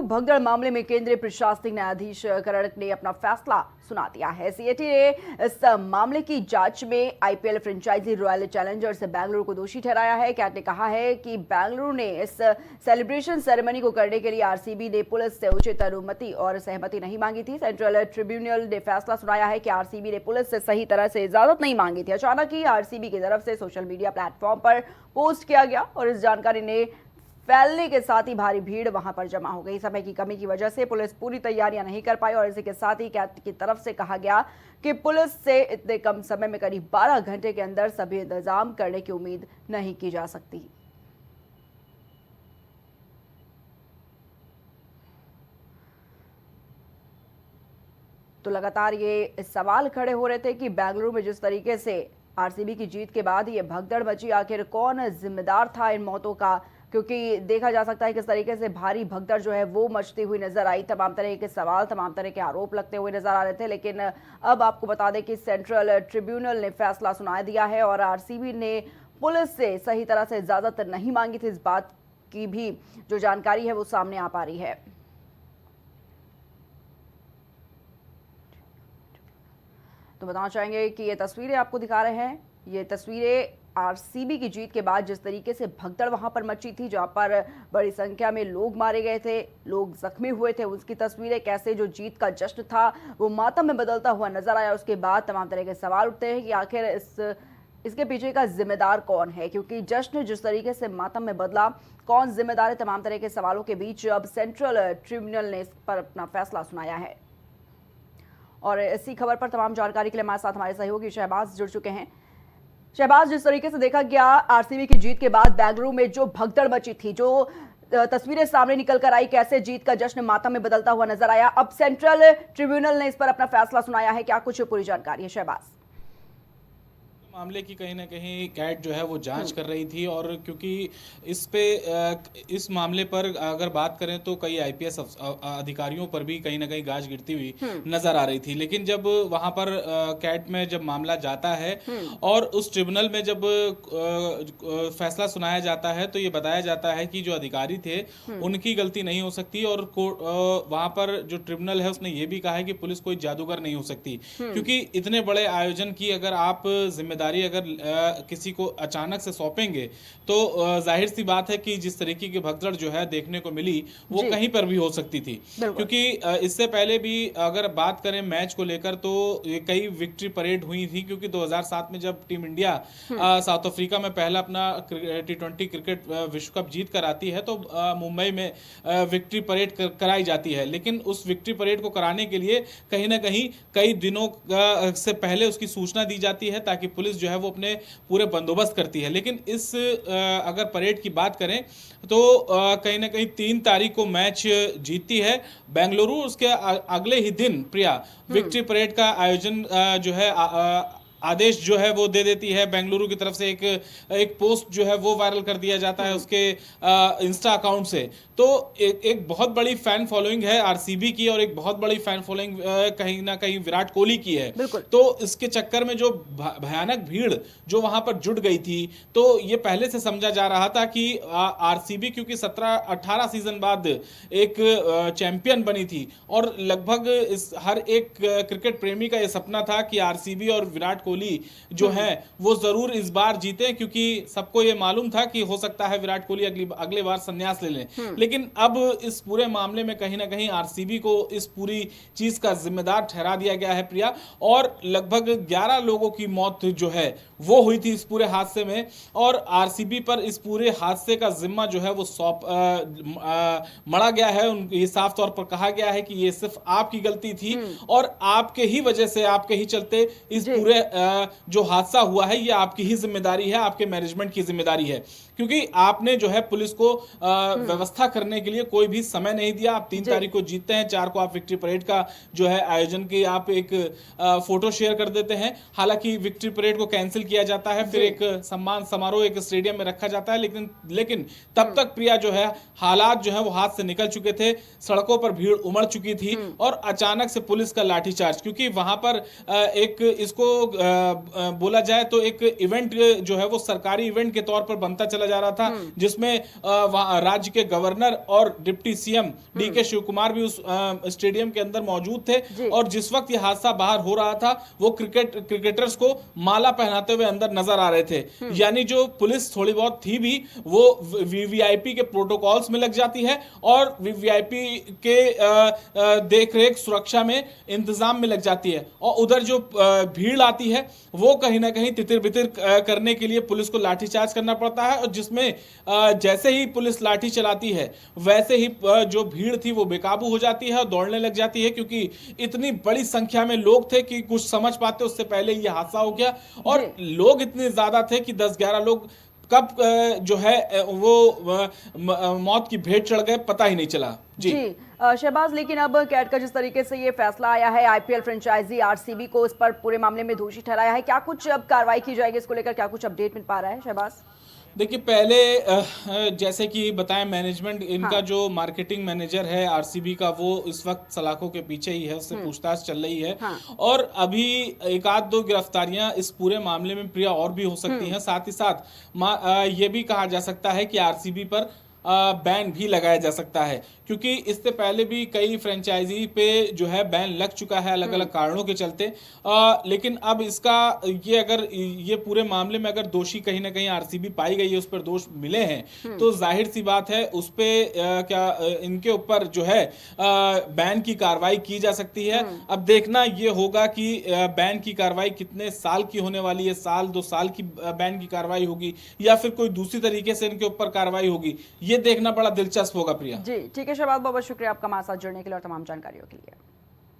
भगदड़ मामले में केंद्रीय प्रशासनिक न्यायाधीश करड़ ने अपना फैसला सुना दिया है। सीएटी ने इस मामले की जांच में IPL franchise Royal Challengers Bengaluru को दोषी ठहराया है। कैट ने कहा है कि बेंगलुरु ने इस सेलिब्रेशन सेरेमनी को करने के लिए आरसीबी ने पुलिस से उचित अनुमति और सहमति नहीं मांगी थी। सेंट्रल ट्रिब्यूनल ने फैसला सुनाया है कि आरसीबी ने पुलिस से सही तरह से इजाजत नहीं मांगी थी। अचानक ही आरसीबी की तरफ से सोशल मीडिया प्लेटफॉर्म पर पोस्ट किया गया और इस जानकारी ने फैलने के साथ ही भारी भीड़ वहां पर जमा हो गई। समय की कमी की वजह से पुलिस पूरी तैयारियां नहीं कर पाई और इसी के साथ ही कैट की तरफ से कहा गया कि पुलिस से इतने कम समय में करीब 12 घंटे के अंदर सभी इंतजाम करने की उम्मीद नहीं की जा सकती। तो लगातार ये सवाल खड़े हो रहे थे कि बेंगलुरु में जिस तरीके से आरसीबी की जीत के बाद ये भगदड़ मची, आखिर कौन जिम्मेदार था इन मौतों का, क्योंकि देखा जा सकता है किस तरीके से भारी भगदड़ जो है वो मचती हुई नजर आई। तमाम तरह के सवाल, तमाम तरह के आरोप लगते हुए नजर आ रहे थे। लेकिन अब आपको बता दें कि सेंट्रल ट्रिब्यूनल ने फैसला सुना दिया है और आरसीबी ने पुलिस से सही तरह से इजाजत नहीं मांगी थी। इस बात की भी जो जानकारी है वो सामने आ पा रही है। तो बताना चाहेंगे कि ये तस्वीरें आपको दिखा रहे हैं, ये तस्वीरें आरसीबी की जीत के बाद जिस तरीके से भगदड़ वहां पर मची थी, जहां पर बड़ी संख्या में लोग मारे गए थे, लोग जख्मी हुए थे, उसकी तस्वीरें कैसे जो जीत का जश्न था वो मातम में बदलता हुआ नजर आया। उसके बाद तमाम तरह के सवाल उठते हैं कि आखिर इसके पीछे का जिम्मेदार कौन है, क्योंकि जश्न जिस तरीके से मातम में बदला, कौन जिम्मेदार है, तमाम तरह के सवालों के बीच अब सेंट्रल ट्रिब्यूनल ने इस पर अपना फैसला सुनाया है। और इसी खबर पर तमाम जानकारी के लिए हमारे साथ हमारे सहयोगी शहबाज जुड़ चुके हैं। शहबाज, जिस तरीके से देखा गया आरसीबी की जीत के बाद बेंगलुरु में जो भगदड़ मची थी, जो तस्वीरें सामने निकल कर आई, कैसे जीत का जश्न मातम में बदलता हुआ नजर आया, अब सेंट्रल ट्रिब्यूनल ने इस पर अपना फैसला सुनाया है, क्या कुछ पूरी जानकारी है शहबाज? मामले की कहीं ना कहीं कैट जो है वो जांच कर रही थी और क्योंकि इस मामले पर अगर बात करें तो कई आईपीएस अधिकारियों पर भी कहीं ना कहीं गाज गिरती हुई नजर आ रही थी। लेकिन जब वहां पर कैट में जब मामला जाता है और उस ट्रिब्यूनल में जब फैसला सुनाया जाता है तो ये बताया जाता है कि जो अधिकारी थे उनकी गलती नहीं हो सकती और वहां पर जो ट्रिब्यूनल है उसने ये भी कहा है कि पुलिस कोई जादूगर नहीं हो सकती, क्योंकि इतने बड़े आयोजन की अगर आप जिम्मेदारी अगर किसी को अचानक से सौंपेंगे तो जाहिर सी बात है कि जिस तरीके की भगदड़ जो है देखने को मिली वो कहीं पर भी हो सकती थी। क्योंकि इससे पहले भी अगर बात करें मैच को लेकर तो कई विक्ट्री परेड हुई थी, क्योंकि 2007 में जब टीम इंडिया साउथ अफ्रीका में पहला अपना T20 क्रिकेट विश्व कप जीत कर आती है तो मुंबई में विक्ट्री परेड कराई जाती है। लेकिन उस विक्ट्री परेड को कराने के लिए कहीं ना कहीं कई दिनों से पहले उसकी सूचना दी जाती है ताकि पुलिस जो है वो अपने पूरे बंदोबस्त करती है। लेकिन इस अगर परेड की बात करें तो कहीं ना कहीं 3 तारीख को मैच जीतती है बेंगलुरु। उसके अगले ही दिन प्रिया विक्ट्री परेड का आयोजन जो है आदेश जो है वो दे देती है बेंगलुरु की तरफ से। एक पोस्ट जो है वो वायरल कर दिया जाता है उसके इंस्टा अकाउंट से। तो एक बहुत बड़ी फैन फॉलोइंग है आरसीबी की और एक बहुत बड़ी फैन फॉलोइंग कहीं ना कहीं विराट कोहली की है। तो इसके चक्कर में जो भयानक भीड़ जो वहां पर जुट गई थी, तो ये पहले से समझा जा रहा था कि आरसीबी क्योंकि 17-18 सीजन बाद एक चैंपियन बनी थी और लगभग इस हर एक क्रिकेट प्रेमी का यह सपना था कि आरसीबी और विराट कोहली जो है वो जरूर इस बार जीते, क्योंकि सबको ये मालूम था कि हो सकता है विराट कोहली अगले बार संन्यास ले लें। लेकिन अब इस पूरे मामले में कहीं ना कहीं आरसीबी को इस पूरी चीज का जिम्मेदार ठहरा दिया गया है प्रिया। और लगभग 11 लोगों की मौत जो है वो हुई थी इस पूरे हादसे में और आरसीबी पर इस पूरे हादसे का जिम्मा जो है वो मढ़ा गया है। ये साफ तौर पर कहा गया है कि ये सिर्फ आपकी गलती थी और आपके ही वजह से, आपके ही चलते इस पूरे जो हादसा हुआ है ये आपकी ही जिम्मेदारी है, आपके मैनेजमेंट की जिम्मेदारी है, क्योंकि आपने जो है पुलिस को व्यवस्था करने के लिए कोई भी समय नहीं दिया। आप 3 तारीख को जीतते हैं, 4 को आप विक्ट्री परेड का जो है आयोजन की आप एक फोटो शेयर कर देते हैं। हालांकि विक्ट्री परेड को कैंसिल किया जाता है, फिर एक सम्मान समारोह एक स्टेडियम में रखा जाता है। लेकिन तब तक प्रिया जो है हालात जो है वो हाथ से निकल चुके थे, सड़कों पर भीड़ उमड़ चुकी थी और अचानक से पुलिस का लाठीचार्ज, क्योंकि वहां पर एक इसको बोला जाए तो एक इवेंट जो है वो सरकारी इवेंट के तौर पर बनता चला जा रहा था, जिसमें राज्य के गवर्नर और deputy CM DK Shivakumar भी उस स्टेडियम के अंदर मौजूद थे। और जिस वक्त ये हादसा बाहर हो रहा था वो क्रिकेटर्स को माला पहनाते हुए अंदर नजर आ रहे थे। यानी जो पुलिस थोड़ी बहुत थी भी वो वीवीआईपी के प्रोटोकॉल्स में लग जाती है और वीवीआईपी के देखरेख सुरक्षा में इंतजाम में लग जाती है, और उधर जो भीड़ आती है वो कहीं ना कहीं तितिर बितिर करने के लिए पुलिस को लाठीचार्ज करना पड़ता है। और जिसमें जैसे ही पुलिस लाठी चलाती है वैसे ही जो भीड़ थी वो बेकाबू हो जाती है और दौड़ने लग जाती है, क्योंकि इतनी बड़ी संख्या में लोग थे कि कुछ समझ पाते उससे पहले ये हादसा हो गया। और लोग इतने ज्यादा थे कि 10-11 लोग कब जो है वो मौत की भेंट चढ़ गए पता ही नहीं चला। जी शहबाज, लेकिन अब कैट का जिस तरीके से ये फैसला आया है, आईपीएल फ्रेंचाइजी आरसीबी को इस पर पूरे मामले में दोषी ठहराया है, क्या कुछ अब कार्रवाई की जाएगी इसको लेकर, क्या कुछ अपडेट मिल पा रहा है शहबाज? देखिए, पहले जैसे कि बताएं, मैनेजमेंट इनका जो मार्केटिंग मैनेजर है आरसीबी का वो इस वक्त सलाखों के पीछे ही है, उससे पूछताछ चल रही है। और अभी एक आध दो गिरफ्तारियां इस पूरे मामले में प्रिया और भी हो सकती हैं। साथ ही साथ ये भी कहा जा सकता है कि आरसीबी पर बैन भी लगाया जा सकता है, क्योंकि इससे पहले भी कई फ्रेंचाइजी पे जो है बैन लग चुका है अलग अलग कारणों के चलते। लेकिन अब इसका ये पूरे मामले में अगर दोषी कहीं ना कहीं आरसीबी पाई गई है, उस पर दोष मिले हैं, तो जाहिर सी बात है उस पे इनके ऊपर जो है बैन की कार्रवाई की जा सकती है। अब देखना ये होगा कि बैन की कार्रवाई कितने साल की होने वाली है, 1-2 साल की बैन की कार्रवाई होगी या फिर कोई दूसरी तरीके से इनके ऊपर कार्रवाई होगी, ये देखना बड़ा दिलचस्प होगा। प्रिया जी ठीक है शहबाज, बहुत बहुत शुक्रिया आपका हमारे साथ जुड़ने के लिए और तमाम जानकारियों के लिए।